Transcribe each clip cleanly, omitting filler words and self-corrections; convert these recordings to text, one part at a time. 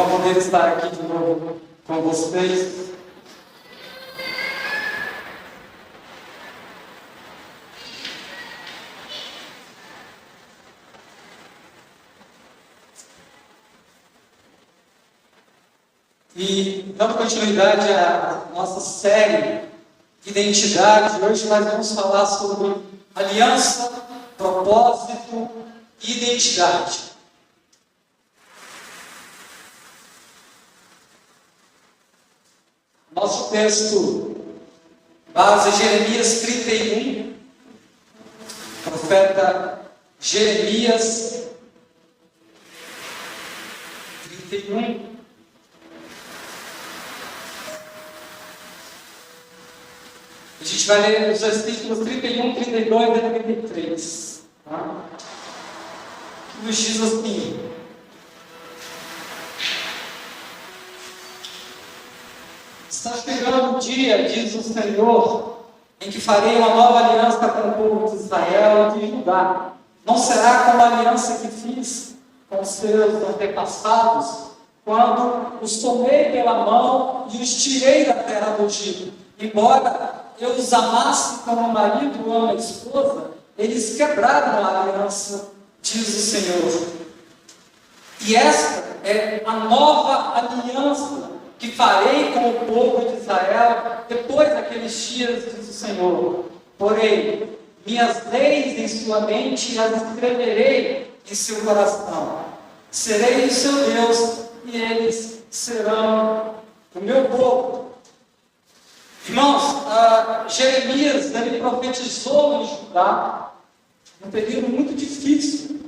bom poder estar aqui de novo com vocês. E dando continuidade à nossa série de identidade, hoje nós vamos falar sobre aliança, propósito e identidade. Nosso texto base é Jeremias 31, profeta Jeremias 31. A gente vai ler os versículos 31, 32 e 33. Tá? Que nos diz assim: está chegando o dia, diz o Senhor, em que farei uma nova aliança com o povo de Israel e de Judá. Não será como a aliança que fiz com seus antepassados, quando os tomei pela mão e os tirei da terra do Egito. Embora eu os amasse como o marido ama a esposa, eles quebraram a aliança, diz o Senhor. E esta é a nova aliança que farei com o povo de Israel depois daqueles dias, diz o Senhor. Porém, minhas leis em sua mente e as escreverei em seu coração. Serei o seu Deus e eles serão o meu povo. Irmãos, Jeremias, ele profetizou em Judá, um período muito difícil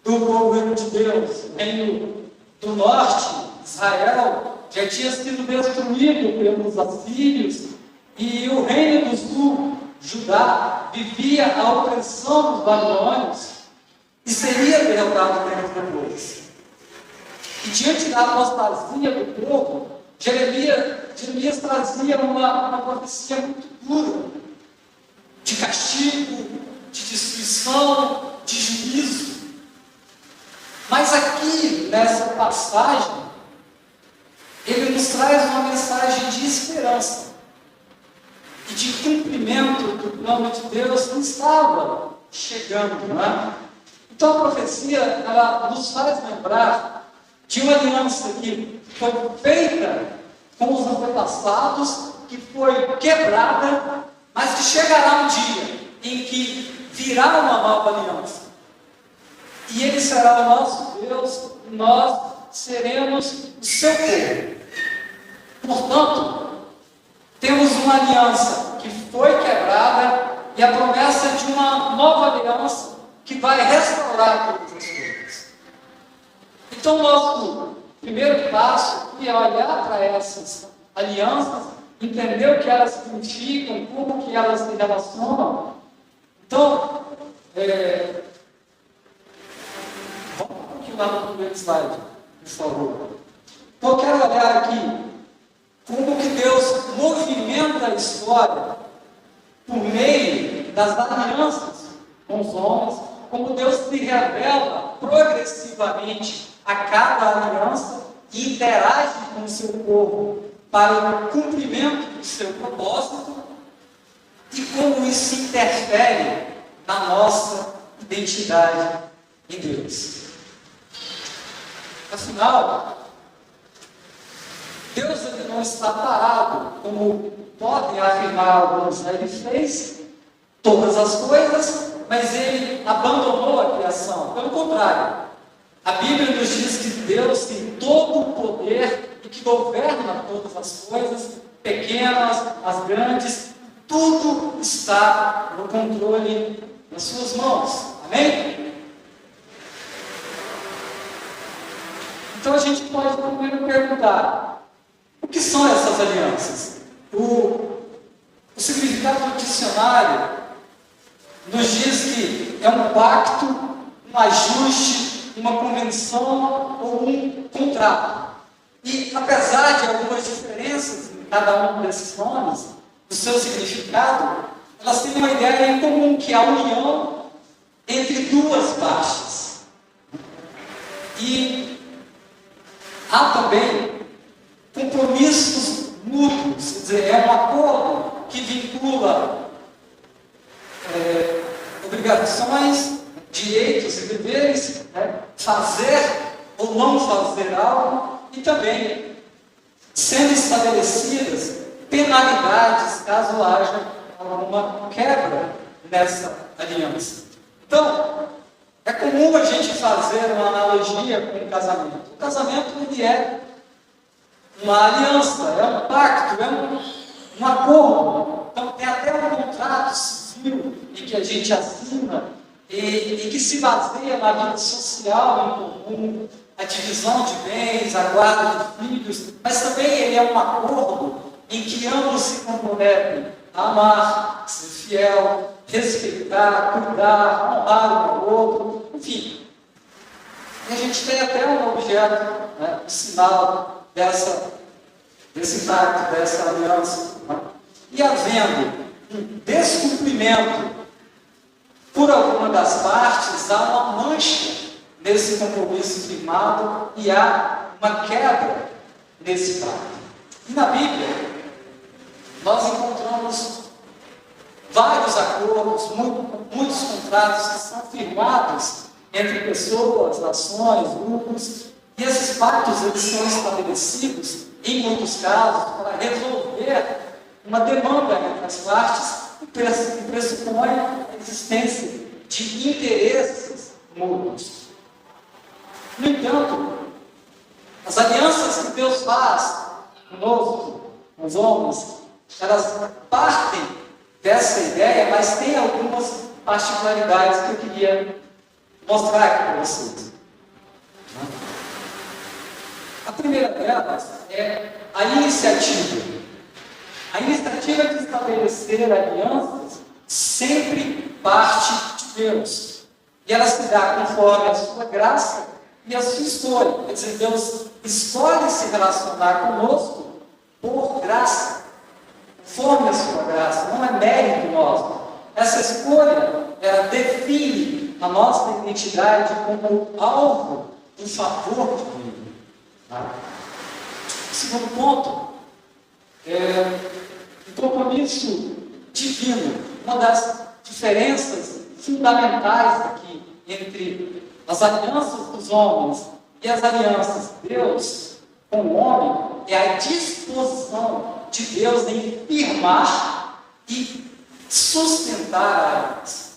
do povo de Deus. O reino do norte, Israel, já tinha sido destruído pelos assírios, e o reino do sul, Judá, vivia a opressão dos babilônios e seria derrotado tempos depois. E diante da apostasia do povo, Jeremias trazia uma profecia muito dura, de castigo, de destruição, de juízo. Mas aqui, nessa passagem, ele nos traz uma mensagem de esperança e de cumprimento do plano de Deus que estava chegando, não é? Então a profecia, ela nos faz lembrar de uma aliança que foi feita com os antepassados, que foi quebrada, mas que chegará um dia em que virá uma nova aliança. E Ele será o nosso Deus, e nós seremos o seu povo. Portanto, temos uma aliança que foi quebrada e a promessa de uma nova aliança que vai restaurar todas as coisas. Então, nosso primeiro passo é olhar para essas alianças, entender o que elas significam, como que elas se relacionam. Então, vamos um pouquinho lá no primeiro slide, por favor. Então, eu quero olhar aqui como que Deus movimenta a história por meio das alianças com os homens, como Deus se revela progressivamente a cada aliança e interage com o seu povo para o cumprimento do seu propósito, e como isso interfere na nossa identidade em Deus. Afinal, Deus não está parado, como podem afirmar alguns. Ele fez todas as coisas, mas Ele abandonou a criação. Pelo contrário, a Bíblia nos diz que Deus tem todo o poder e que governa todas as coisas, pequenas, as grandes, tudo está no controle das suas mãos. Amém? Então a gente pode primeiro perguntar: o que são essas alianças? O significado do dicionário nos diz que é um pacto, um ajuste, uma convenção ou um contrato. E apesar de algumas diferenças em cada um desses nomes, do seu significado, elas têm uma ideia em comum, que é a união entre duas partes. E há também compromissos mútuos, quer dizer, é um acordo que vincula obrigações, direitos e deveres, né? Fazer ou não fazer algo, e também sendo estabelecidas penalidades caso haja alguma quebra nessa aliança. Então, é comum a gente fazer uma analogia com o casamento. O casamento, ele é uma aliança, é um pacto, é um acordo. Então, tem até um contrato civil em que a gente assina e que se baseia na vida social em comum, a divisão de bens, a guarda de filhos, mas também ele é um acordo em que ambos se comprometem a amar, ser fiel, respeitar, cuidar, honrar um ao outro, enfim. E a gente tem até um objeto, né, um sinal desse pacto, dessa aliança. Né? E havendo um descumprimento por alguma das partes, há uma mancha nesse compromisso firmado e há uma quebra nesse pacto. E na Bíblia, nós encontramos vários acordos, muitos contratos que são firmados entre pessoas, nações, grupos, e esses pactos eles são estabelecidos, em muitos casos, para resolver uma demanda entre as partes que pressupõe a existência de interesses mútuos. No entanto, as alianças que Deus faz conosco, com os homens, elas partem dessa ideia, mas tem algumas particularidades que eu queria mostrar aqui para vocês. A primeira delas é a iniciativa. A iniciativa de estabelecer alianças sempre parte de Deus. E ela se dá conforme a sua graça e a sua escolha. Quer dizer, Deus escolhe se relacionar conosco por graça, conforme a sua graça, não é mérito nosso. Essa escolha, ela define a nossa identidade como alvo do favor divino. O segundo ponto o compromisso divino. Uma das diferenças fundamentais aqui entre as alianças dos homens e as alianças de Deus com o homem é a disposição de Deus em firmar e sustentar a aliança.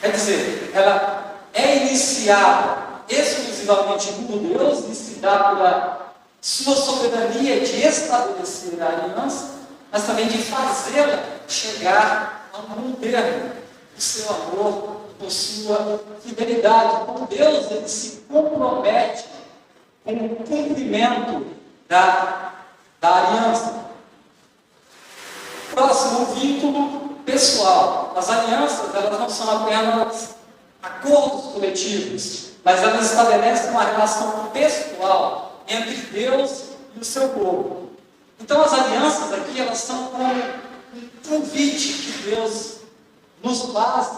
Quer dizer, ela é iniciada exclusivamente por Deus e se dá pela sua soberania de estabelecer a aliança, mas também de fazê-la chegar a um termo, o seu amor, por sua fidelidade. Com Deus, ele se compromete com o cumprimento da aliança. Próximo, o vínculo pessoal. As alianças, elas não são apenas acordos coletivos, mas elas estabelecem uma relação pessoal entre Deus e o seu povo. Então as alianças aqui, elas são como um convite que Deus nos faz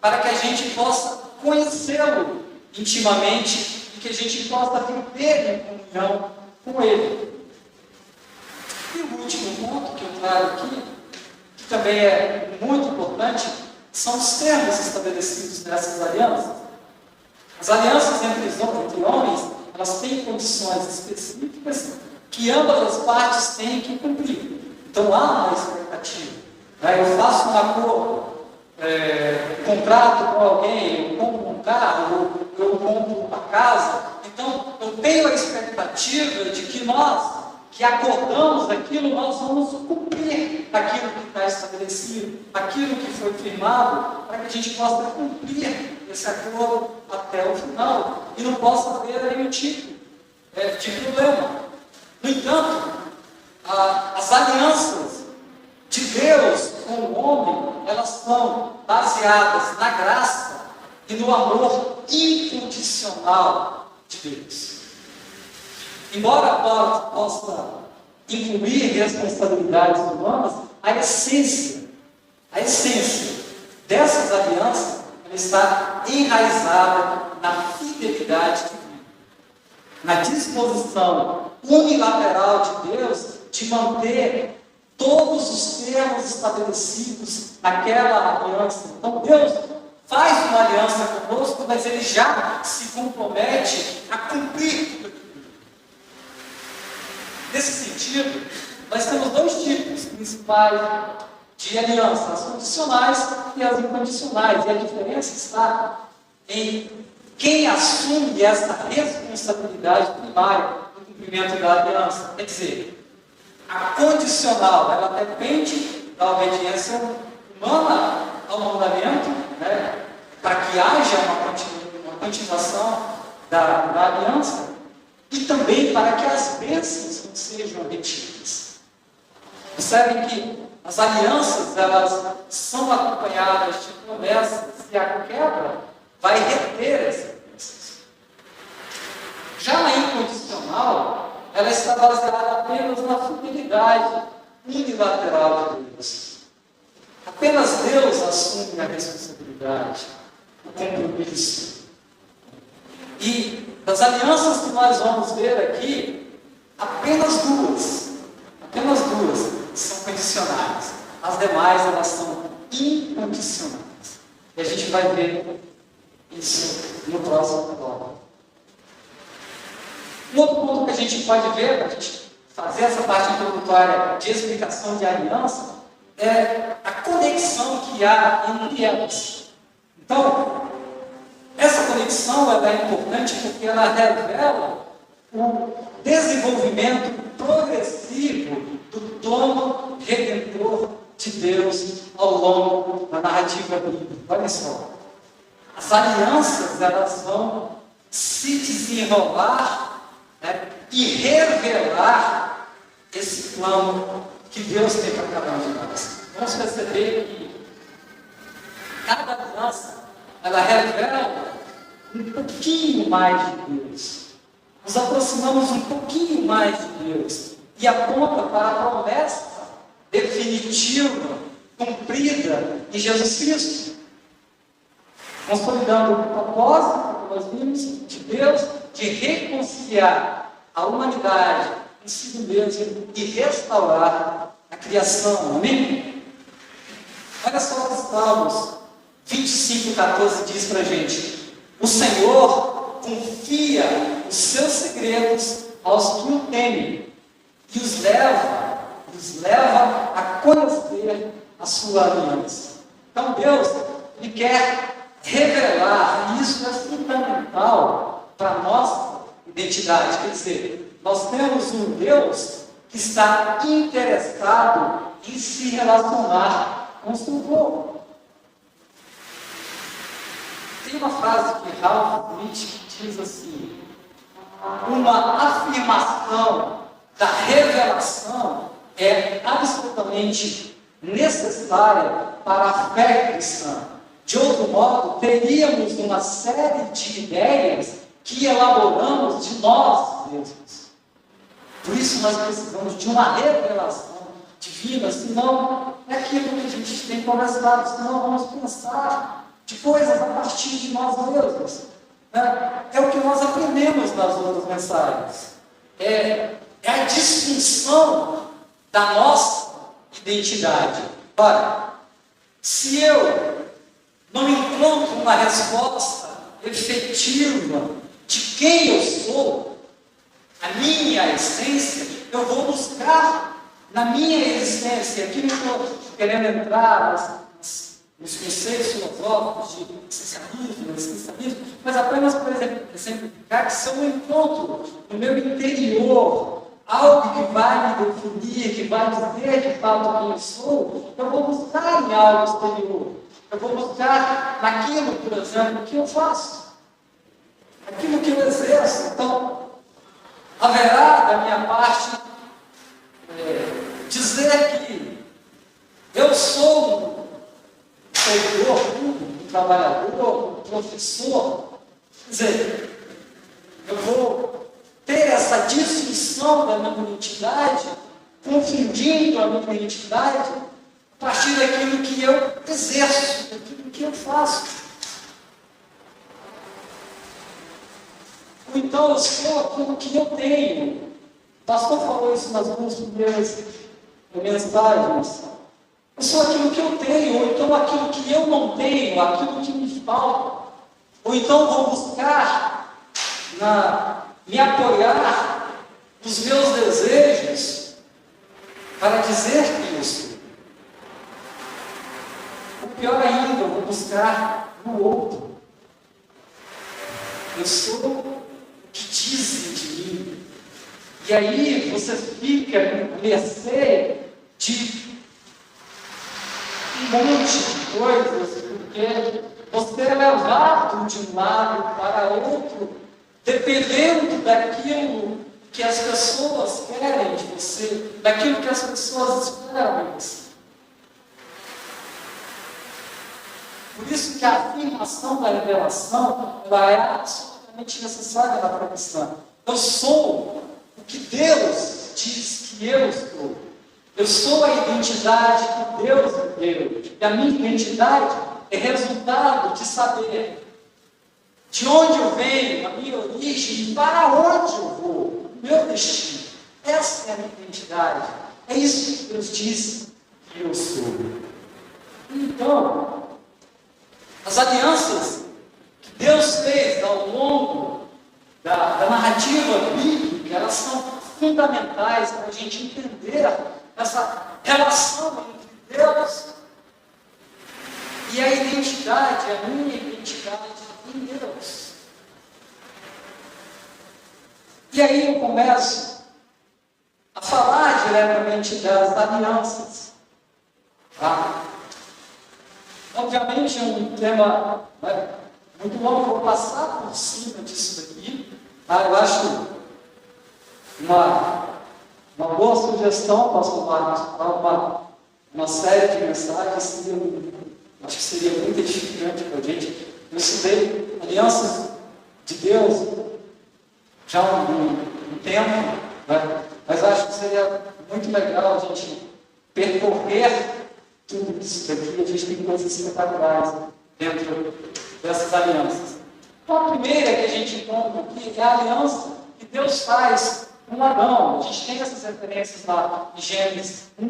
para que a gente possa conhecê-lo intimamente e que a gente possa viver em comunhão com Ele. E o último ponto que eu trago aqui, que também é muito importante, são os termos estabelecidos nessas alianças. As alianças entre homens, elas têm condições específicas que ambas as partes têm que cumprir. Então há uma expectativa. Eu faço um acordo, contrato com alguém, eu compro um carro, eu compro uma casa. Então eu tenho a expectativa de que nós, que acordamos aquilo, nós vamos cumprir aquilo que está estabelecido, aquilo que foi firmado, para que a gente possa cumprir esse acordo até o final e não possa haver nenhum tipo de problema. No entanto, as alianças de Deus com o homem, elas são baseadas na graça e no amor incondicional de Deus. Embora Paulo possa incluir responsabilidades humanas, a essência dessas alianças ela está enraizada na fidelidade divina. na disposição unilateral de Deus de manter todos os termos estabelecidos naquela aliança. Então Deus faz uma aliança conosco, mas Ele já se compromete a cumprir. Nesse sentido, nós temos dois tipos principais de aliança, as condicionais e as incondicionais. E a diferença está em quem assume essa responsabilidade primária do cumprimento da aliança. Quer dizer, a condicional, ela depende da obediência humana ao mandamento, né, para que haja uma continuação da aliança, e também para que as bênçãos não sejam retidas. Percebem que as alianças, elas são acompanhadas de promessas, e a quebra vai reter essas bênçãos. Já na incondicional, ela está baseada apenas na fidelidade unilateral de Deus. Apenas Deus assume a responsabilidade, o compromisso. E das alianças que nós vamos ver aqui, apenas duas são condicionais. As demais, elas são incondicionais. E a gente vai ver isso no próximo bloco. Um outro ponto que a gente pode ver, para a gente fazer essa parte introdutória de explicação de aliança, é a conexão que há entre elas. Então, essa conexão ela é importante porque ela revela o desenvolvimento progressivo do plano redentor de Deus ao longo da narrativa bíblica. Olha só, as alianças elas vão se desenrolar, né, e revelar esse plano que Deus tem para cada um de nós. Vamos perceber que cada aliança ela revela um pouquinho mais de Deus. Nos aproximamos um pouquinho mais de Deus e aponta para a promessa definitiva, cumprida em Jesus Cristo, consolidando o propósito que nós vimos de Deus de reconciliar a humanidade consigo mesmo e restaurar a criação. Amém? Olha só os Salmos 25:14 diz para a gente: o Senhor confia os seus segredos aos que o temem e os leva a conhecer a sua aliança. Então Deus, Ele quer revelar, e isso é fundamental para a nossa identidade. Quer dizer, nós temos um Deus que está interessado em se relacionar com o seu povo. Tem uma frase que Ralph Smith diz assim: uma afirmação da revelação é absolutamente necessária para a fé cristã. De outro modo, teríamos uma série de ideias que elaboramos de nós mesmos. Por isso nós precisamos de uma revelação divina, senão é aquilo que a gente tem conversado, senão vamos pensar de coisas a partir de nós mesmos. É o que nós aprendemos nas outras mensagens. É a disfunção da nossa identidade. Ora, se eu não encontro uma resposta efetiva de quem eu sou, a minha essência, eu vou buscar na minha existência. Aqui não estou querendo entrar nos conceitos filosóficos de existencialismo, mas apenas para exemplificar que se eu não encontro no meu interior algo que vai me definir, que vai dizer de fato quem eu sou, eu vou buscar em algo exterior. Eu vou buscar naquilo, por exemplo, que eu faço, aquilo que eu exerço. Então, haverá da minha parte dizer que eu sou um servidor público, um trabalhador, um professor. Quer dizer, eu vou ter essa distinção da minha identidade, confundindo a minha identidade a partir daquilo que eu exerço, daquilo que eu faço. então eu sou aquilo que eu tenho. O pastor falou isso nas duas primeiras mensagens. Eu sou aquilo que eu tenho, ou então aquilo que eu não tenho, aquilo que me falta. Ou então vou buscar me apoiar nos meus desejos para dizer que eu sou. O pior ainda, eu vou buscar no outro. Eu sou o que dizem de mim. E aí você fica com mercê de um monte de coisas, porque você é levado de um lado para outro, dependendo daquilo que as pessoas querem de você, daquilo que as pessoas esperam de você. Por isso que a afirmação da revelação, ela é absolutamente necessária na profissão. Eu sou o que Deus diz que eu sou. Eu sou a identidade que Deus me deu. E a minha identidade é resultado de saber de onde eu venho, a minha origem, e para onde eu vou, o meu destino. Essa é a minha identidade. É isso que Deus diz que eu sou. Então, as alianças que Deus fez ao longo da narrativa bíblica, elas são fundamentais para a gente entender essa relação entre Deus e a identidade, a minha identidade em Deus. E aí eu começo a falar diretamente das alianças. Tá? Obviamente é um tema muito longo, vou passar por cima disso daqui. Tá? Eu acho uma boa sugestão, pastor Marcos, para uma série de mensagens, acho que seria muito edificante para a gente. Eu estudei alianças de Deus já há um tempo, né? Mas acho que seria muito legal a gente percorrer tudo isso daqui. A gente tem coisas espetaculares dentro dessas alianças. Então, a primeira que a gente encontra aqui é a aliança que Deus faz com Adão. A gente tem essas referências lá em Gênesis 1,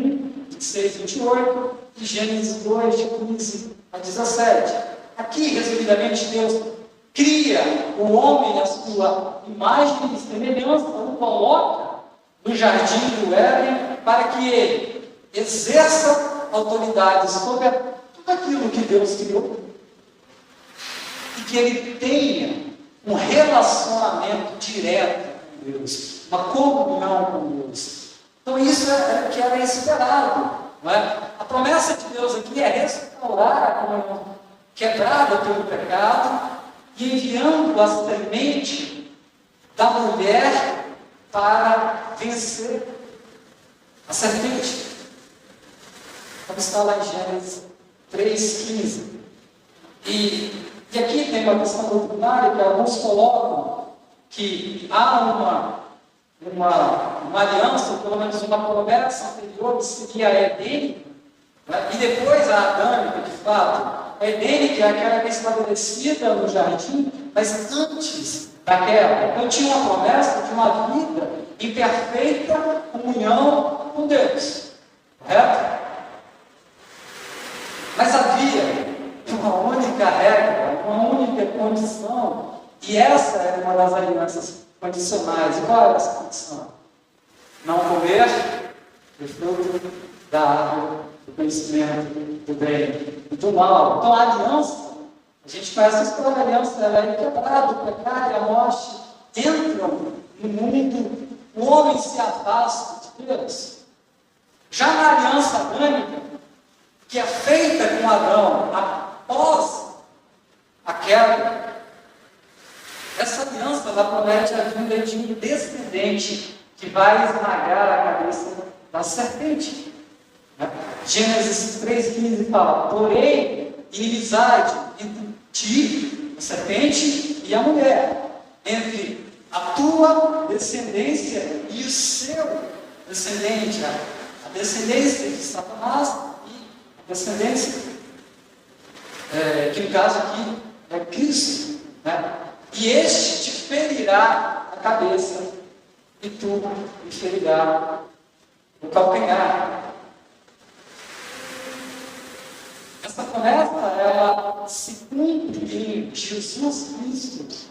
26, 28 e Gênesis 2, de 15 a 17. Aqui, resumidamente, Deus cria o homem à sua imagem e semelhança, o coloca no jardim do Éden para que ele exerça autoridade sobre tudo aquilo que Deus criou e que ele tenha um relacionamento direto com Deus, uma comunhão com Deus. Então isso é o que era esperado, não é? A promessa de Deus aqui é restaurar a comunhão quebrada pelo pecado e enviando a semente da mulher para vencer a serpente. Como está lá em Gênesis 3,15. E aqui tem uma questão doutrinária que alguns colocam que há uma aliança, ou pelo menos uma promessa anterior que seria a edênica, né? E depois a adâmica, de fato. A edênica é aquela que é estabelecida no jardim, mas antes daquela. Então tinha uma promessa de uma vida em perfeita comunhão com Deus. Correto? Mas havia uma única regra, uma única condição, e essa era uma das alianças condicionais. E qual era essa condição? Não comer do fruto da árvore do conhecimento do bem e do mal. Então a aliança, a gente conhece a história da aliança, ela é quebrada, o pecado e a morte entram no mundo, o homem se afasta de Deus. Já na aliança adâmica, que é feita com Adão após a queda, essa aliança ela promete a vinda de um descendente que vai esmagar a cabeça da serpente. Gênesis 3,15 fala: porém, inimizade entre ti, a serpente, e a mulher, entre a tua descendência e o seu descendente, a descendência de Satanás e a descendência, que no caso aqui é Cristo, né? e este te ferirá a cabeça, e tu me ferirá o calcanhar. Essa promessa, ela se cumpre em Jesus Cristo,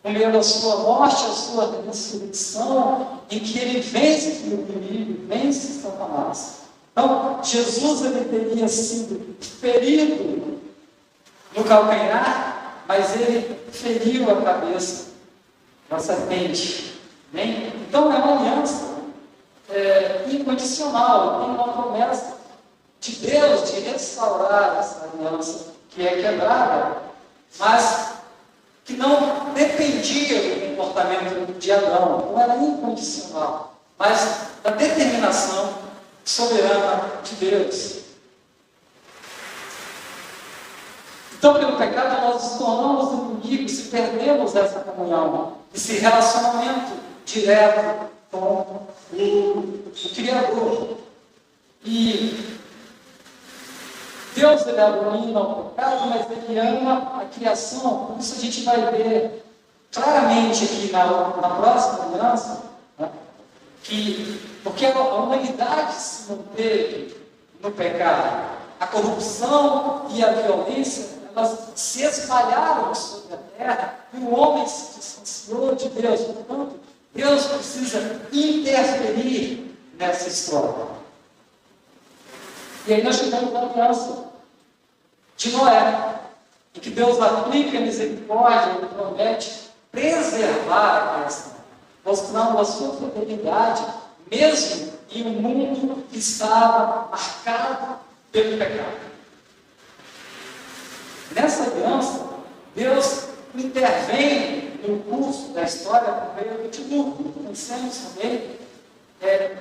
por meio da sua morte, a sua ressurreição, em que ele vence o inimigo, vence Satanás. Então, Jesus ele teria sido ferido no calcanhar, mas ele feriu a cabeça da serpente. Bem? Então, é uma aliança incondicional, tem uma promessa de Deus de restaurar essa aliança que é quebrada, mas que não dependia do comportamento de Adão, não era incondicional, mas da determinação soberana de Deus. Então, pelo pecado, nós nos tornamos inimigos e perdemos essa comunhão, esse relacionamento direto com o Criador. E Deus ele abomina o pecado, mas ele ama a criação. Por isso a gente vai ver claramente aqui na próxima aliança, né, porque a humanidade se manteve no pecado, a corrupção e a violência, elas se espalharam sobre a terra e o homem se distanciou de Deus. Portanto, Deus precisa interferir nessa história. E aí nós chegamos na aliança de Noé, em que Deus aplica a misericórdia e promete preservar a criação, mostrando a sua fidelidade, mesmo em um mundo que estava marcado pelo pecado. Nessa aliança, Deus intervém no curso da história por meio do dilúvio. Pensemos também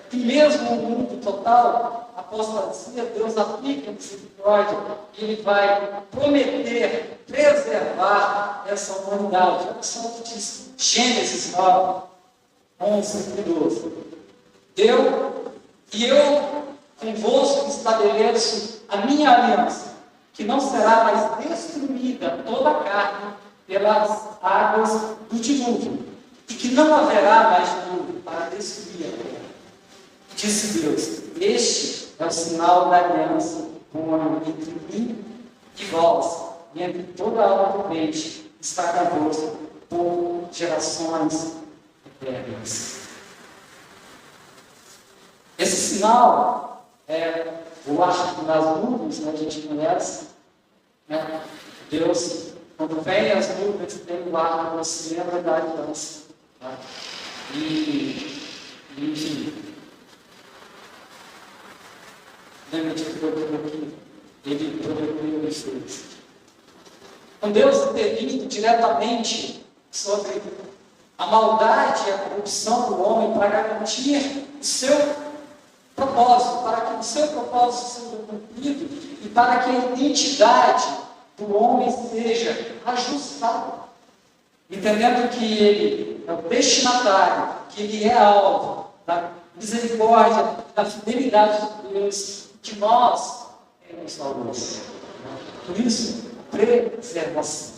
que mesmo no mundo total, apostasia, Deus aplica a misericórdia e Ele vai prometer preservar essa humanidade. Olha só o que diz Gênesis 9, 11 e 12. Eu convosco estabeleço a minha aliança, que não será mais destruída toda a carne pelas águas do dilúvio, e que não haverá mais dilúvio para destruir a terra. Disse Deus: este é o sinal da aliança entre mim e vós, e entre toda a alma vivente, está convosco por gerações eternas. Esse sinal é o arco das nuvens, né, a gente conhece, né? Deus, quando vem as nuvens, tem o arco, você lembra da aliança. Tá? Enfim. Lembra de tudo aquilo que ele prometeu e fez. Então Deus intervindo diretamente sobre a maldade e a corrupção do homem para garantir o seu propósito, para que o seu propósito seja cumprido e para que a identidade do homem seja ajustada. Entendendo que ele é o destinatário, que ele é alvo da misericórdia, da fidelidade de Deus, que nós temos salvação. Por isso, preservação.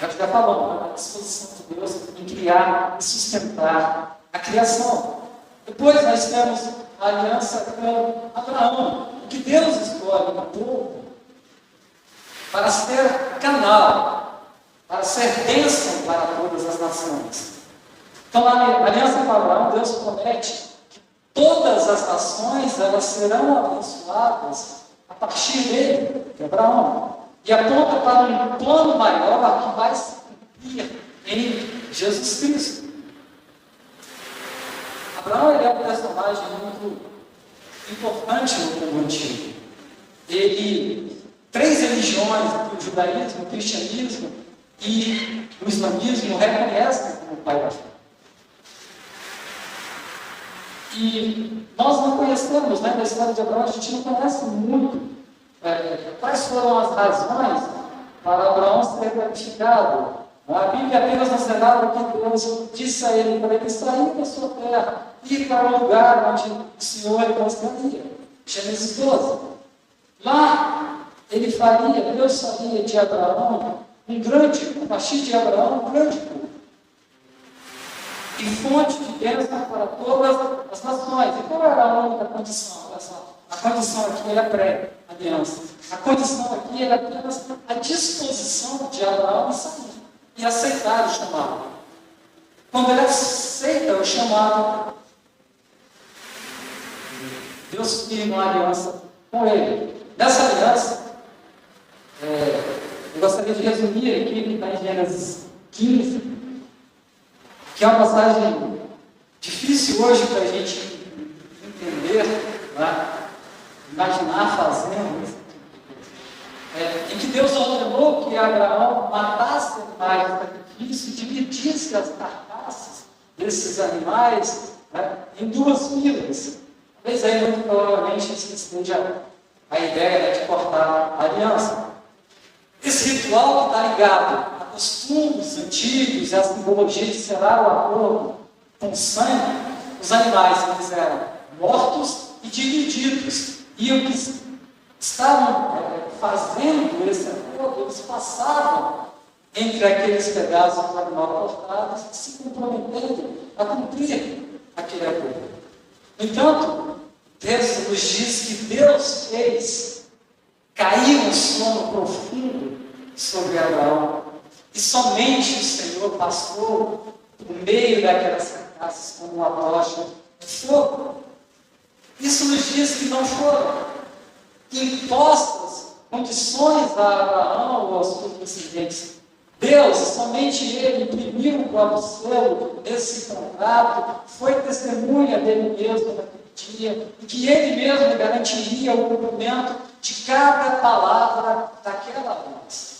Já está falando da disposição de Deus em criar e sustentar a criação. Depois nós temos a aliança com Abraão, que Deus escolhe um povo para ser canal, para ser bênção para todas as nações. Então, na aliança com Abraão, Deus promete que todas as nações elas serão abençoadas a partir dele, de Abraão. E aponta para um plano maior que vai se cumprir em Jesus Cristo. Abraão é um personagem muito importante no povo antigo. Três religiões, o judaísmo, o cristianismo e o islamismo, reconhecem como pai da fé. E nós não conhecemos, né, da história de Abraão, a gente não conhece muito quais foram as razões para Abraão ser glorificado. A Bíblia apenas nos relata que Deus disse a ele para ele sair da sua terra e ir para um lugar onde o Senhor lhe mostraria. Gênesis 12. Lá Deus faria de Abraão a partir de Abraão, um grande povo. E fonte de bênção para todas as nações. E qual era a única condição? Olha só, a condição aqui era pré-aliança. A condição aqui era apenas a disposição de Abraão em sair e aceitar o chamado. Quando ele aceita o chamado, Deus firma uma aliança com ele. Nessa aliança, eu gostaria de resumir aqui, que está em Gênesis 15, que é uma passagem difícil hoje para a gente entender, né? Imaginar fazendo isso. Em que Deus ordenou que Abraão matasse animais de sacrifício e dividisse as carcaças desses animais, né, em duas filas. Talvez aí muito provavelmente isso esteja a ideia, né, de cortar a aliança. Esse ritual que está ligado a costumes antigos e a simbologia de selar o acordo com sangue, os animais eles eram mortos e divididos. E o que estavam fazendo esse acordo, eles passavam entre aqueles pedaços do animal cortados, se comprometendo a cumprir aquele acordo. No entanto, Deus nos diz que Deus fez cair um sono profundo sobre Abraão, e somente o Senhor passou por meio daquelas carcaças como uma tocha de fogo. Isso nos diz que não foram impostas condições a Abraão ou aos seus descendentes. Deus, somente Ele imprimiu o próprio selo desse contrato, foi testemunha dele mesmo naquele dia, e que Ele mesmo garantiria o cumprimento de cada palavra daquela aliança.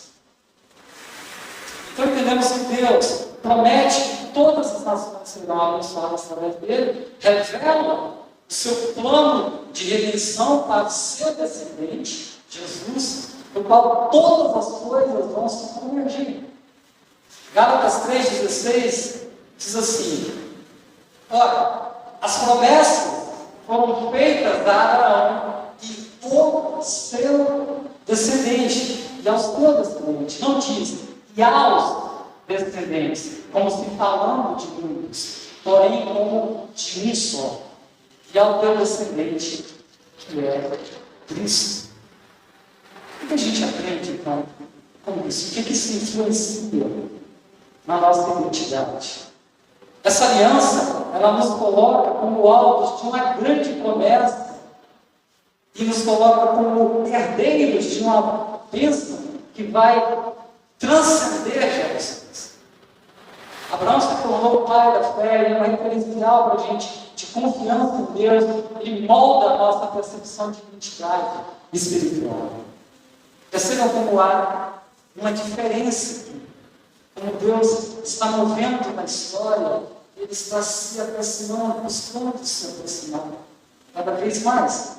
Então entendemos que Deus promete que todas as nações serão abençoadas através dele, revela o seu plano de redenção para o seu descendente, Jesus, no qual todas as coisas vão se convergir. Gálatas 3,16 diz assim: ora, as promessas foram feitas a Abraão e todo seu descendente, e aos teus descendentes. Não diz e aos descendentes, como se falando de muitos, porém como de um só. E ao teu descendente, que é Cristo. O que a gente aprende, então, com isso? O que isso influencia na nossa identidade? Essa aliança, ela nos coloca como alvos de uma grande promessa e nos coloca como herdeiros de uma bênção que vai transcender gerações. Abraão se tornou o pai da fé e é um referencial para a gente de confiança em Deus. Ele molda a nossa percepção de identidade espiritual. Percebam como há uma diferença aqui. Como Deus está movendo na história, Ele está se aproximando, buscando se aproximar cada vez mais.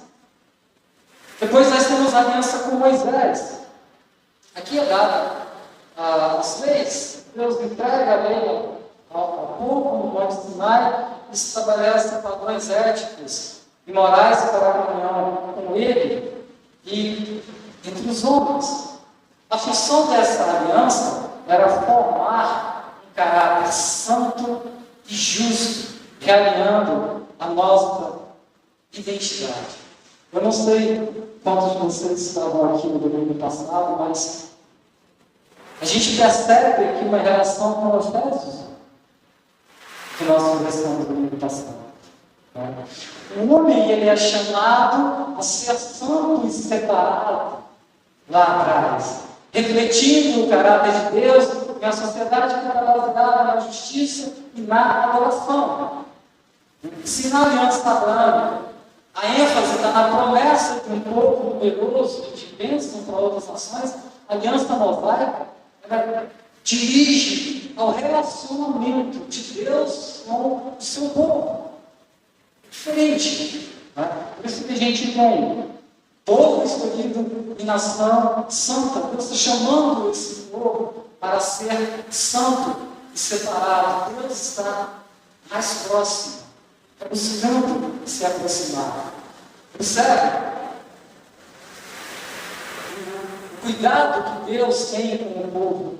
Depois nós temos a aliança com Moisés. Aqui é dada as leis. Deus entrega a lei ao povo no Monte Sinai e estabelece padrões éticos e morais para a comunhão com Ele e entre os homens. A função dessa aliança era formar um caráter santo e justo, realinhando a nossa identidade. Eu não sei quantos de vocês estavam aqui no domingo passado, mas a gente percebe aqui uma relação com Efésios, que nós conversamos no domingo passado. O homem, ele é chamado a ser santo e separado lá atrás, refletindo o caráter de Deus em uma sociedade que era baseada na justiça e na adoração. Se na aliança abrâmica a ênfase está na promessa de um povo numeroso de bênção para outras nações, a aliança mosaica dirige ao relacionamento de Deus com o seu povo. Diferente. Por isso que a gente tem povo escolhido e nação santa. Deus está chamando esse povo para ser santo e separado. Deus está mais próximo, buscando se aproximar. Percebe? O cuidado que Deus tem com o povo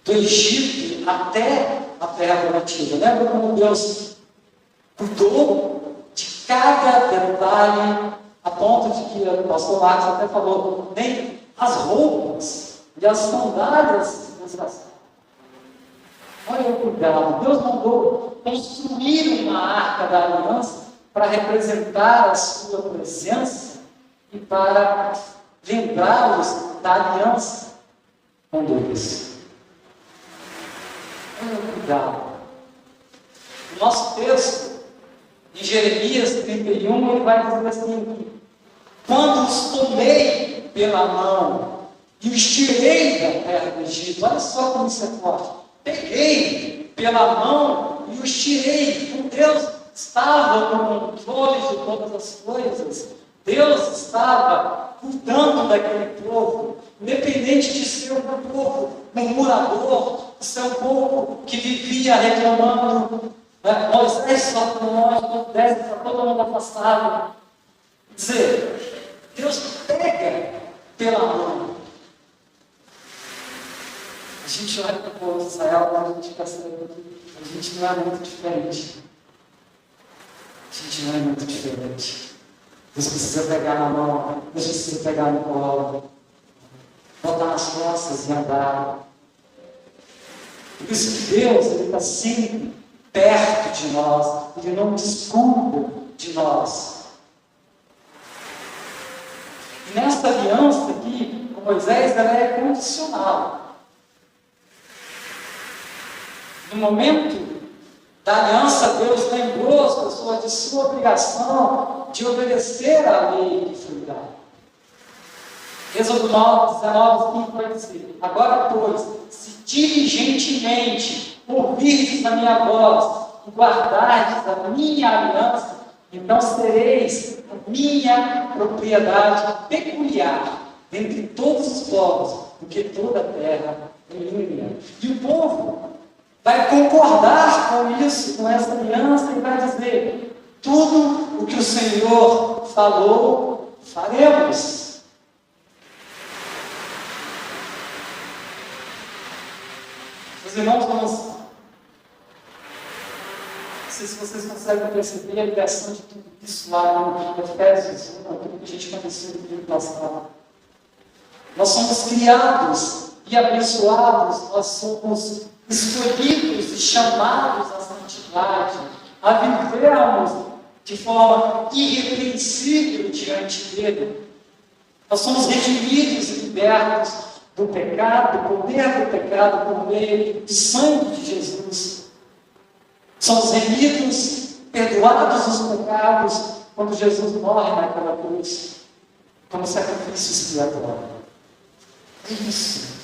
do Egito até a terra prometida. Lembra como Deus cuidou de cada detalhe, a ponto de que o pastor Marcos até falou, nem as roupas e as sandálias desgastaram. Olha o cuidado. Deus mandou construir uma arca da aliança para representar a sua presença e para lembrá-los da aliança com Deus. Olha o cuidado. O nosso texto, em Jeremias 31, ele vai dizer assim: quando os tomei pela mão e os tirei da terra do Egito, olha só como isso é forte. Peguei pela mão e os tirei. Deus estava no controle de todas as coisas. Deus estava cuidando daquele povo, independente de ser um povo murmurador, de ser um povo que vivia reclamando. Moisés só com nós, Moisés está todo mundo afastado. Quer dizer, Deus pega pela mão. A gente olha para o povo de Israel e a gente percebe que a gente não é muito diferente. A gente não é muito diferente. Deus precisa pegar na mão, Deus precisa pegar no colo, botar nas costas e andar. Por isso que Deus está sempre perto de nós, Ele não descuida de nós. E nesta aliança aqui, com Moisés, ela é condicional. No momento da aliança, Deus lembrou as pessoas de sua obrigação de obedecer à lei de fidelidade. Êxodo 19, 5 vai dizer: agora, pois, se diligentemente ouvirdes a minha voz e guardardes a minha aliança, então sereis a minha propriedade peculiar dentre todos os povos, porque toda a terra é minha. E o povo vai concordar com isso, com essa aliança, e vai dizer: tudo o que o Senhor falou, faremos. Meus irmãos, não sei se vocês conseguem perceber a ligação de tudo isso lá no Efésios, aquilo que a gente conheceu no livro passado. Nós somos criados e abençoados, nós somos escolhidos e chamados à santidade, a vivermos de forma irrepreensível diante dele. Nós somos redimidos e libertos do pecado, do poder do pecado por meio do sangue de Jesus. Somos remidos, perdoados os pecados quando Jesus morre naquela cruz, como sacrifício expiatório. É isso.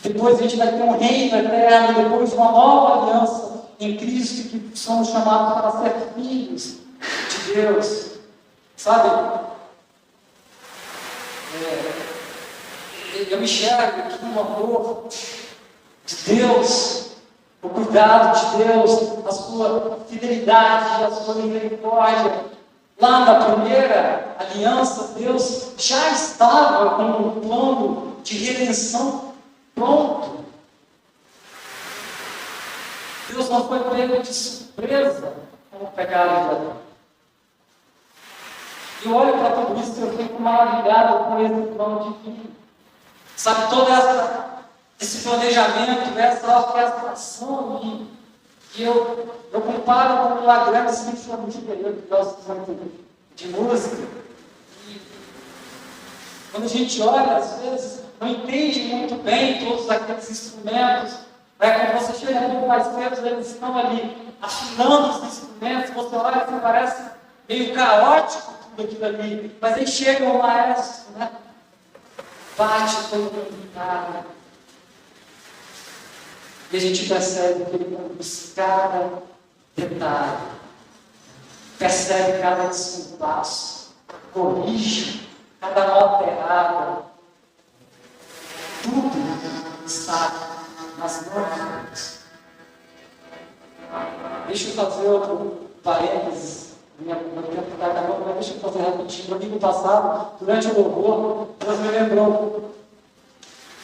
Depois a gente vai ter um reino eterno, depois uma nova aliança em Cristo, que somos chamados para ser filhos de Deus. Sabe? Eu me enxergo aqui no amor de Deus, o cuidado de Deus, a sua fidelidade, a sua misericórdia. Lá na primeira aliança, Deus já estava com um plano de redenção pronto. Deus não foi pego de surpresa com o pecado de Adão. Eu olho para tudo isso e eu fico maravilhado com esse plano divino. Sabe, todo esse planejamento, essa orquestração que eu comparo com uma grande sinfonia, eu gosto muito de música. E quando a gente olha, às vezes, não entende muito bem todos aqueles instrumentos. Quando você chega um pouco mais cedo, eles estão ali afinando os instrumentos, você olha e parece meio caótico tudo aquilo ali. Mas aí chega o maestro, né? Bate todo mundo, cara. E a gente percebe que ele conduz cada detalhe, percebe cada descompasso, corrige cada nota errada. Tudo está nas mãos de Deus. Deixa eu fazer outro parênteses. Meu tempo está acabando, mas deixa eu fazer rapidinho. Domingo passado, durante o louvor, Deus me lembrou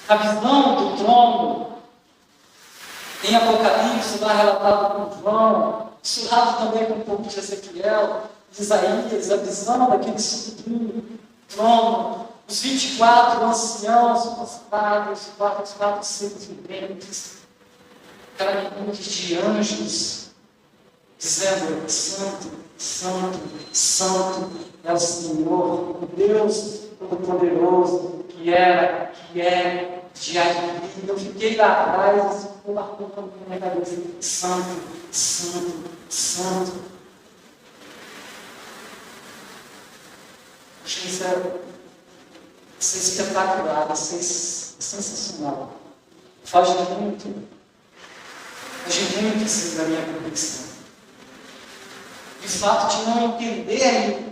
a visão do trono em Apocalipse, lá relatado por João, misturado também com um pouco de Ezequiel, de Isaías, a visão daquele sublime trono, os 24 anciãos prostrados, os quatro seres viventes, características de anjos, dizendo: Santo, Santo, Santo é o Senhor, o Deus Todo-Poderoso, que era, que é, de agir. Eu fiquei lá atrás, assim, ficou marcando na minha cabeça: Santo, Santo, Santo. Achei isso espetacular, isso é sensacional. Foge muito assim, da minha convicção. E o fato de não entender,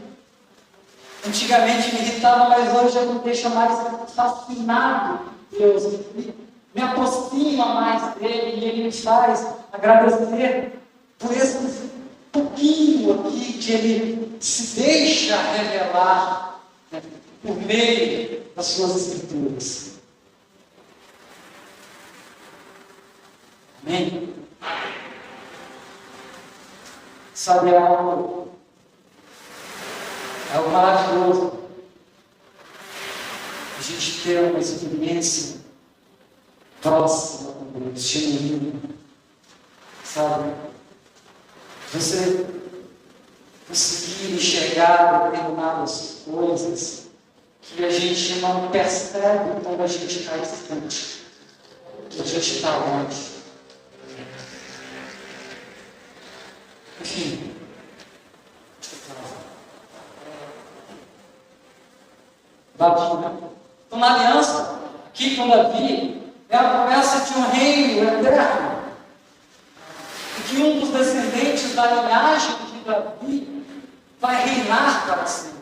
antigamente me irritava, mas hoje eu me deixo mais fascinado por Deus. Me aproxima mais dele e ele me faz agradecer por esse pouquinho aqui que ele se deixa revelar, né, por meio das suas escrituras. Amém? Sabe, é algo maravilhoso a gente ter uma experiência próxima com Deus, genuína. Sabe? Você conseguir enxergar determinadas coisas que a gente não percebe quando a gente está distante, que a gente está longe. Enfim. Davi, né? Então, na aliança, aqui com Davi, é a promessa de um reino eterno. E que um dos descendentes da linhagem de Davi vai reinar para sempre.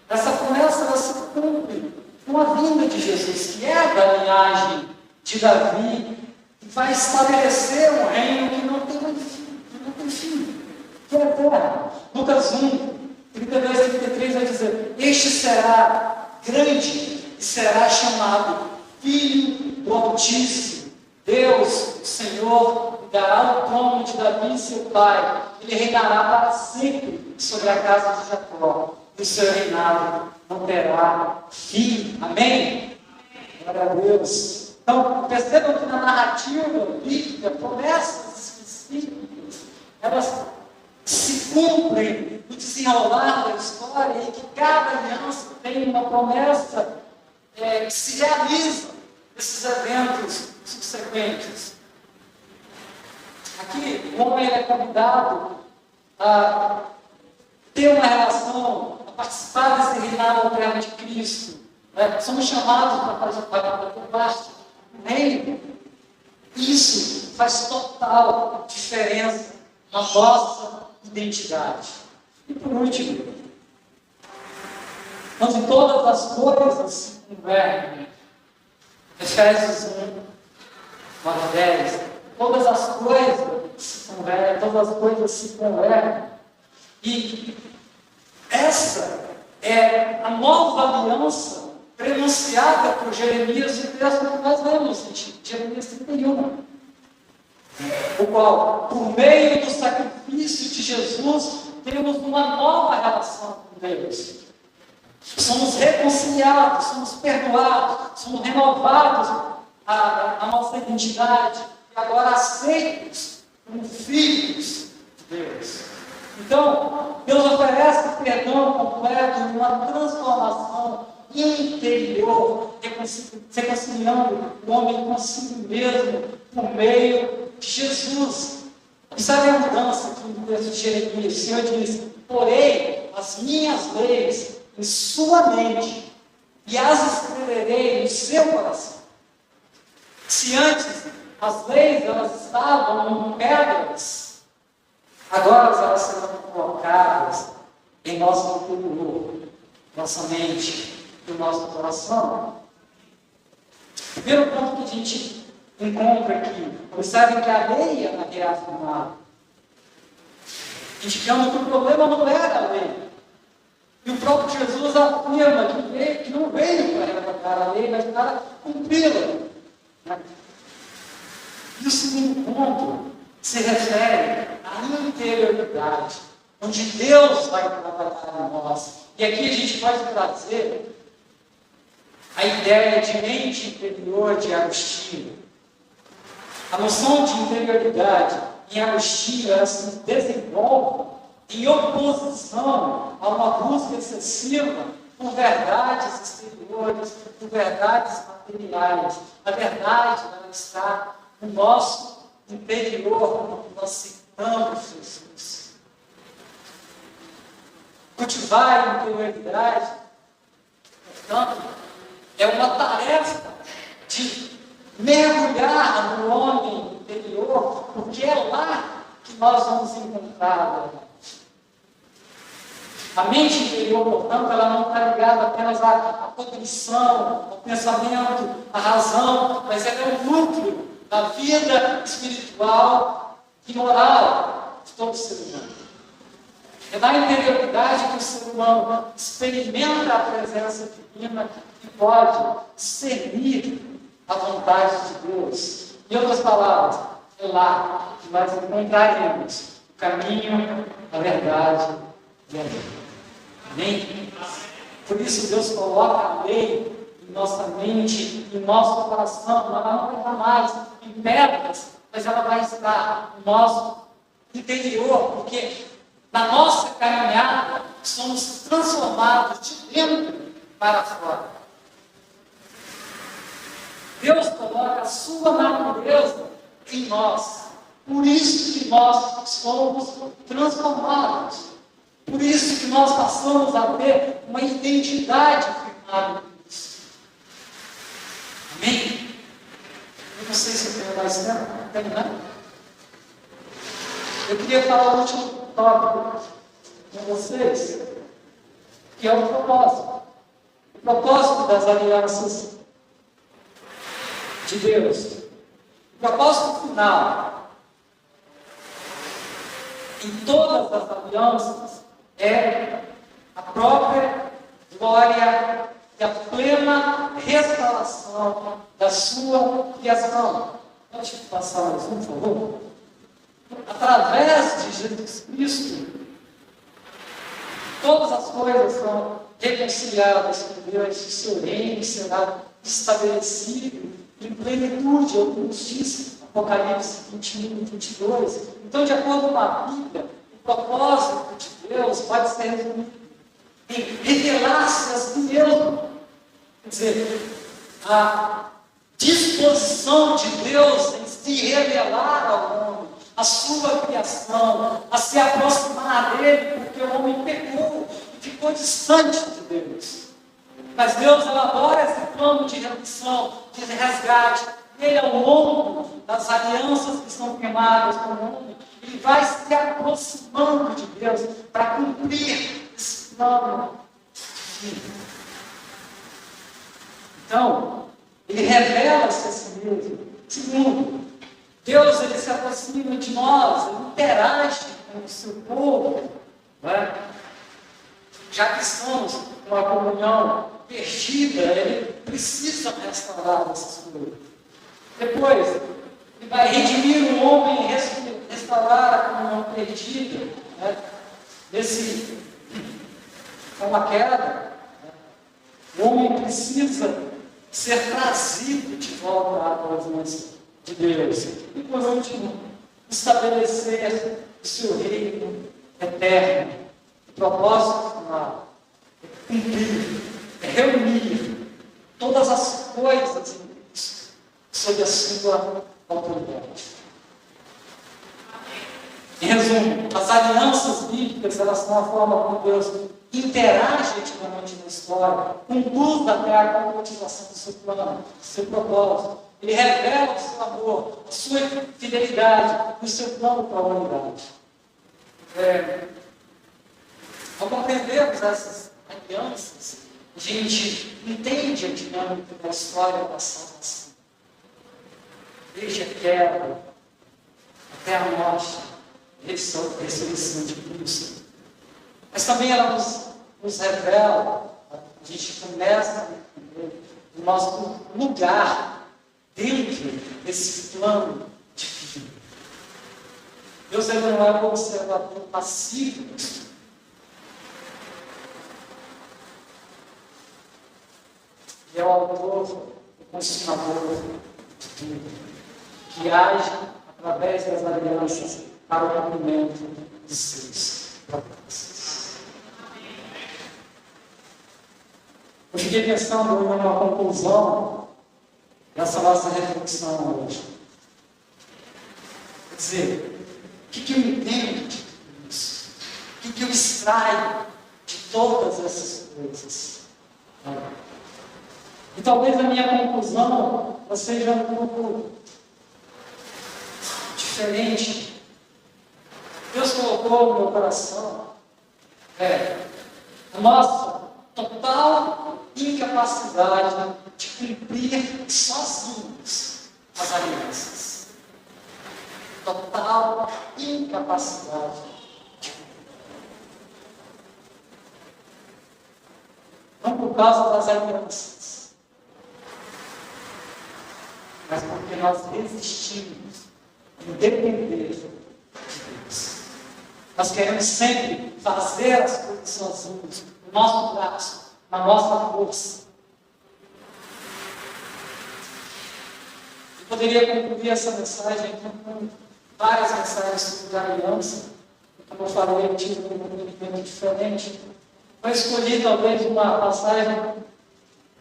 Essa promessa ela se cumpre com a vinda de Jesus, que é da linhagem de Davi, e vai estabelecer um reino que não tem fim, que é eterno. Lucas 1, 32 e 33 vai dizer: Este será grande e será chamado Filho do Altíssimo. Deus, o Senhor, lhe dará o trono de Davi, seu pai. Ele reinará para sempre sobre a casa de Jacó. E o seu reinado não terá fim. Amém? Glória a Deus. Então, percebam que na narrativa bíblica, promessas específicas, elas se cumprem no desenrolar da história, e que cada aliança tem uma promessa que se realiza nesses eventos subsequentes. Aqui, o homem é convidado a ter uma relação, a participar desse reinado eterno de Cristo. Né? Somos chamados para fazer parte do reino. Isso faz total diferença na nossa identidade. E por último, onde todas as coisas se convertem. Efésios 1, 9 a 10. Todas as coisas se convertem, todas as coisas se convertem. E essa é a nova aliança prenunciada por Jeremias, e texto que nós lemos em Jeremias 31. O qual, por meio do sacrifício de Jesus, temos uma nova relação com Deus. Somos reconciliados, somos perdoados, somos renovados a nossa identidade, e agora aceitos como filhos de Deus. Então, Deus oferece perdão completo, uma transformação interior, reconciliando o homem consigo mesmo por meio de Jesus. E sabe a mudança aqui no texto de Jeremias? O Senhor diz: porei as minhas leis em sua mente e as escreverei no seu coração. Se antes as leis elas estavam em pedras, agora elas serão colocadas em nosso interior, nossa mente e o nosso coração. Primeiro ponto que a gente encontra aqui, observem que a areia na reafirmada, indicando que o problema não era a lei. E o próprio Jesus afirma que não veio para revogar a lei, mas para cumpri-la. Né? E o segundo ponto se refere à interioridade, onde Deus vai trabalhar em nós. E aqui a gente pode trazer a ideia de mente interior de Agostinho. A noção de interioridade em Agostinho ela se desenvolve em oposição a uma busca excessiva por verdades exteriores, por verdades materiais. A verdade ela está no nosso interior, quando nós citamos Jesus. Cultivar a interioridade, portanto, é uma tarefa de mergulhar no homem interior, porque é lá que nós vamos encontrar a verdade. A mente interior, portanto, ela não está ligada apenas à cognição, ao pensamento, à razão, mas ela é o núcleo da vida espiritual e moral de todo ser humano. É na interioridade que o ser humano experimenta a presença divina e pode discernir a vontade de Deus. Em outras palavras, é lá que nós encontraremos o caminho, a verdade e a vida. Amém? Por isso Deus coloca a lei em nossa mente, em nosso coração. Ela não vai estar mais em pedras, mas ela vai estar no nosso interior, porque na nossa caminhada somos transformados de dentro para fora. Deus coloca a sua natureza em nós. Por isso que nós somos transformados. Por isso que nós passamos a ter uma identidade firmada em Cristo. Amém? Eu não sei se eu tenho mais tempo. Tem, né? Eu queria falar o último tópico com vocês, que é o propósito. O propósito das alianças de Deus. O propósito final em todas as alianças é a própria glória e a plena restauração da sua criação. Pode passar mais um, por favor? Através de Jesus Cristo, todas as coisas são reconciliadas com Deus, o seu reino será estabelecido em plenitude, é o que nos diz Apocalipse 21, 22. Então, de acordo com a Bíblia, o propósito de Deus pode ser resumido em revelar-se a si mesmo. Quer dizer, a disposição de Deus em se revelar ao homem, a sua criação, a se aproximar dele, porque o homem pecou e ficou distante de Deus. Mas Deus elabora esse plano de redenção, de resgate. Ele, ao longo das alianças que são firmadas com o homem, ele vai se aproximando de Deus para cumprir esse plano divino. Então, ele revela-se a si mesmo. Segundo, Deus ele se aproxima de nós, ele interage com o seu povo, né? Já que estamos com a comunhão perdida, ele precisa restaurar essas coisas. Depois, ele vai redimir o homem e restaurar a comunhão perdida, né? Com a queda, né? O homem precisa ser trazido de volta à presença de Deus. E por último, estabelecer o seu reino eterno. O propósito final é cumprir, é reunir todas as coisas em Cristo sob a sua autoridade. Em resumo, as alianças bíblicas, elas são a forma como Deus interage ativamente na história, conduz até a concretização do seu plano, do seu propósito. Ele revela o seu amor, a sua fidelidade e o seu plano para a humanidade. Ao compreendermos essas alianças, a gente entende a dinâmica da história da salvação. Desde a queda até a morte, ressurreição de Cristo. Mas também ela nos revela, a gente começa a entender o nosso lugar dentro desse plano divino. Deus ele não é um observador passivo. Ele é o autor e consumador de tudo, que age através das alianças para o cumprimento de seus propósitos. Eu fiquei pensando numa conclusão dessa nossa reflexão hoje. Quer dizer, o que eu entendo de tudo isso? O que eu extraio de todas essas coisas? E talvez a minha conclusão seja um pouco diferente. Deus colocou no meu coração a nossa total incapacidade de cumprir sozinhos as alianças. Total incapacidade de cumprir. Não por causa das alianças, mas porque nós resistimos em depender de Deus. Nós queremos sempre fazer as coisas sozinhos, no nosso braço, na nossa força. Eu poderia concluir essa mensagem com várias mensagens sobre a aliança. Como eu falei, eu tive um entendimento diferente. Eu escolhi talvez uma passagem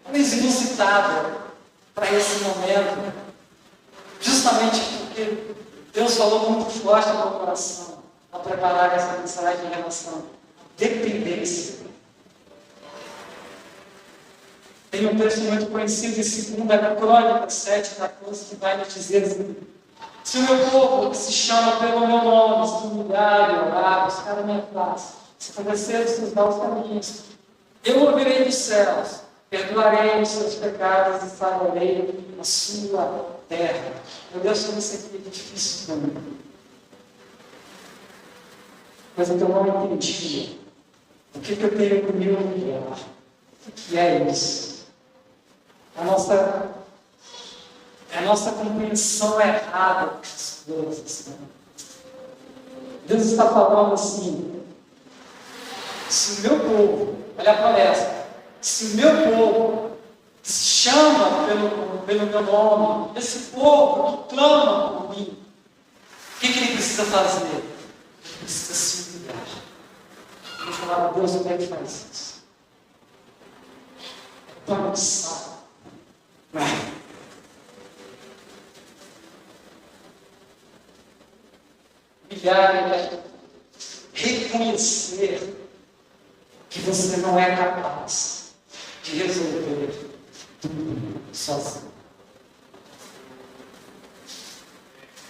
talvez inusitada para esse momento, justamente porque Deus falou muito forte no meu coração ao preparar essa mensagem em relação à dependência. Tem um texto muito conhecido em 2 Crônicas 7:14 que vai nos dizer assim: se o meu povo, que se chama pelo meu nome, se humilhar e orar, buscar a minha face, se conhecer os seus maus caminhos, eu ouvirei dos céus, perdoarei os seus pecados e sararei a sua terra. Meu Deus, como isso aqui é difícil para mim. Mas eu não entendi. O que eu tenho que me humilhar? O que é isso? A nossa compreensão errada das coisas. Né? Deus está falando assim: se o meu povo, olha para essa, se o meu povo que se chama pelo meu nome, esse povo que clama por mim, o que ele precisa fazer? Ele precisa se humilhar. Ele falar: Deus, como é que faz isso? É tão absurdo. Humilhar é reconhecer que você não é capaz de resolver tudo sozinho.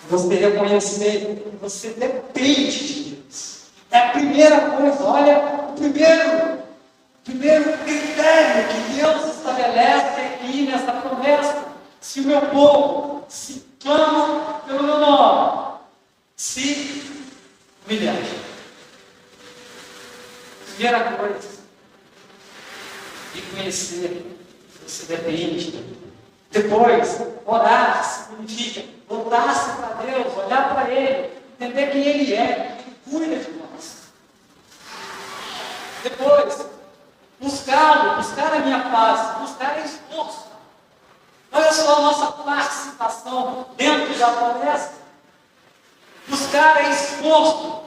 Você reconhecer que você depende de Deus. É a primeira coisa. Olha, o primeiro critério que Deus estabelece aqui nessa promessa: se o meu povo se clama pelo meu nome, se humilhar. Primeira coisa, reconhecer que você depende. Depois, orar significa voltar-se para Deus, olhar para Ele, entender quem Ele é, que Ele cuida de nós. Depois, buscar a minha paz, buscar em esforço. Olha só a nossa participação dentro da floresta. Buscar em esforço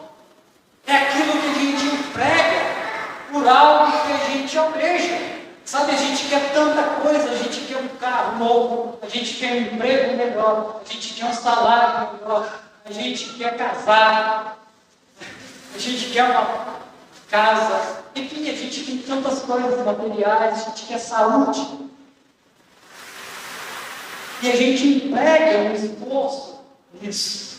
é aquilo que a gente emprega por algo que a gente almeja. Sabe, a gente quer tanta coisa, a gente quer um carro novo, a gente quer um emprego melhor, a gente quer um salário melhor, a gente quer casar, a gente quer uma casa, enfim, a gente tem tantas coisas materiais, a gente quer saúde. E a gente emprega um esforço nisso.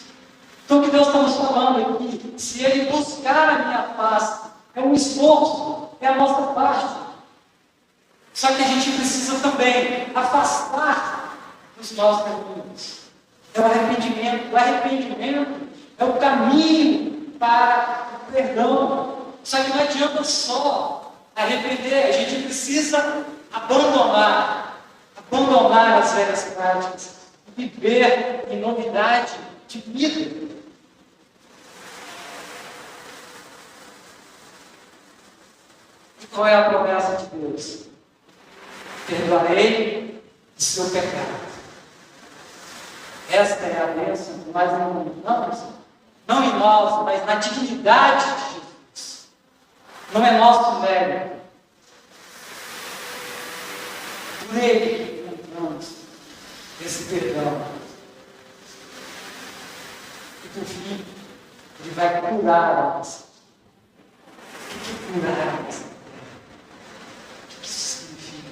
Então o que Deus está nos falando aqui, se Ele buscar a minha face, é um esforço, é a nossa parte. Só que a gente precisa também afastar dos maus caminhos. É o arrependimento. O arrependimento é o caminho para o perdão. Só que não adianta só arrepender. A gente precisa abandonar as velhas práticas, viver em novidade de vida. E qual é a promessa de Deus? Perdoarei o seu pecado. Esta é a bênção, mas não em nós, mas na dignidade de Jesus. Não é nosso mérito. Por Ele encontramos esse perdão. E por fim, Ele vai curar a nossa. O que é curar a nossa? O que isso significa?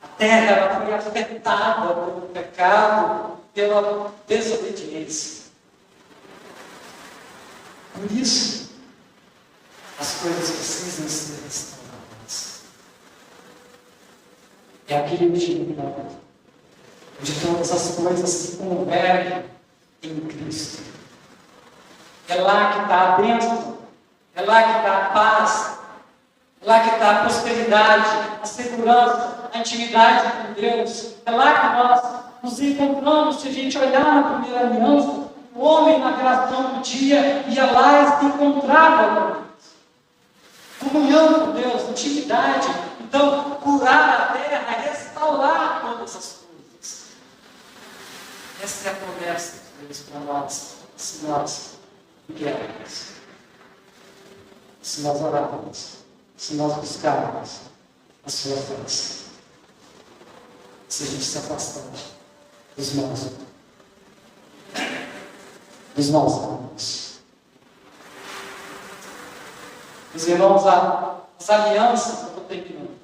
A terra ela foi afetada pelo pecado, pela desobediência. Por isso, as coisas precisam ser restauradas. É aquele dia onde todas as coisas se convergem em Cristo. É lá que está a bênção, é lá que está a paz, é lá que está a prosperidade, a segurança, a intimidade com Deus. É lá que nós nos encontramos. Se a gente olhar na primeira aliança, o homem na criação do dia ia lá e se encontrava com Deus. Comunhão com Deus, intimidade. Então, curar a terra é restaurar todas as coisas. Essa é a promessa de Deus para nós, se nós viermos, se nós orarmos, se nós buscarmos a sua força. Se a gente se afastar dos maus amigos. Meus irmãos, as alianças, eu estou terminando,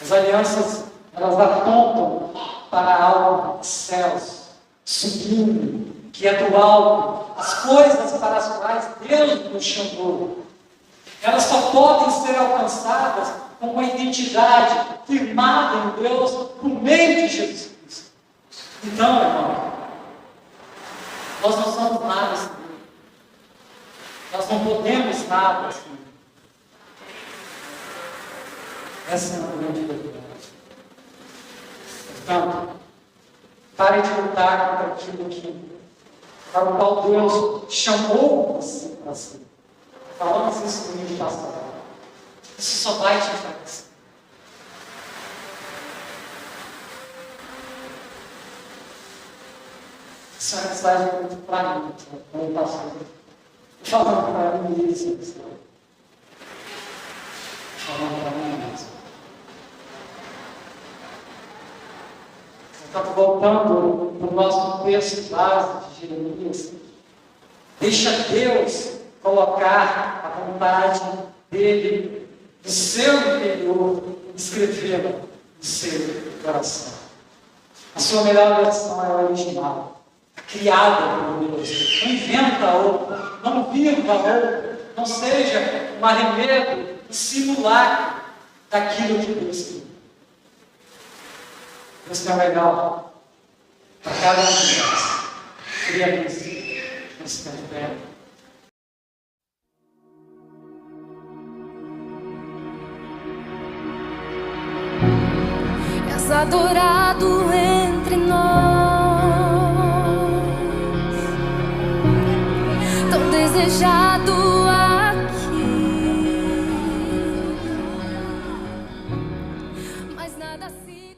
as alianças, elas apontam para algo dos céus, sublime, que é do alto, as coisas para as quais Deus nos chamou. Elas só podem ser alcançadas com uma identidade firmada em Deus por meio de Jesus Cristo. Então, irmão, nós não somos nada assim. Nós não podemos nada assim. Essa é uma grande verdade. Portanto, pare de lutar contra aquilo para o qual Deus chamou você para ser. Falamos isso no mês passado. Isso só vai te enfraquecer. Isso é uma mensagem muito para mim, como pastor. Falando para mim isso, falando para mim mesmo. Então, voltando para o nosso texto base de Jeremias, deixa Deus colocar a vontade dele no seu interior, escrevê-la no seu coração. A sua melhor versão é a original, criada por Deus. Não inventa outra, não viva outra, não seja um arremedo, um simulacro daquilo que Deus criou. Deus tem o melhor para cada um de nós. Queria dizer, nesse tempo. És adorado entre nós, tão desejado aqui, mas nada se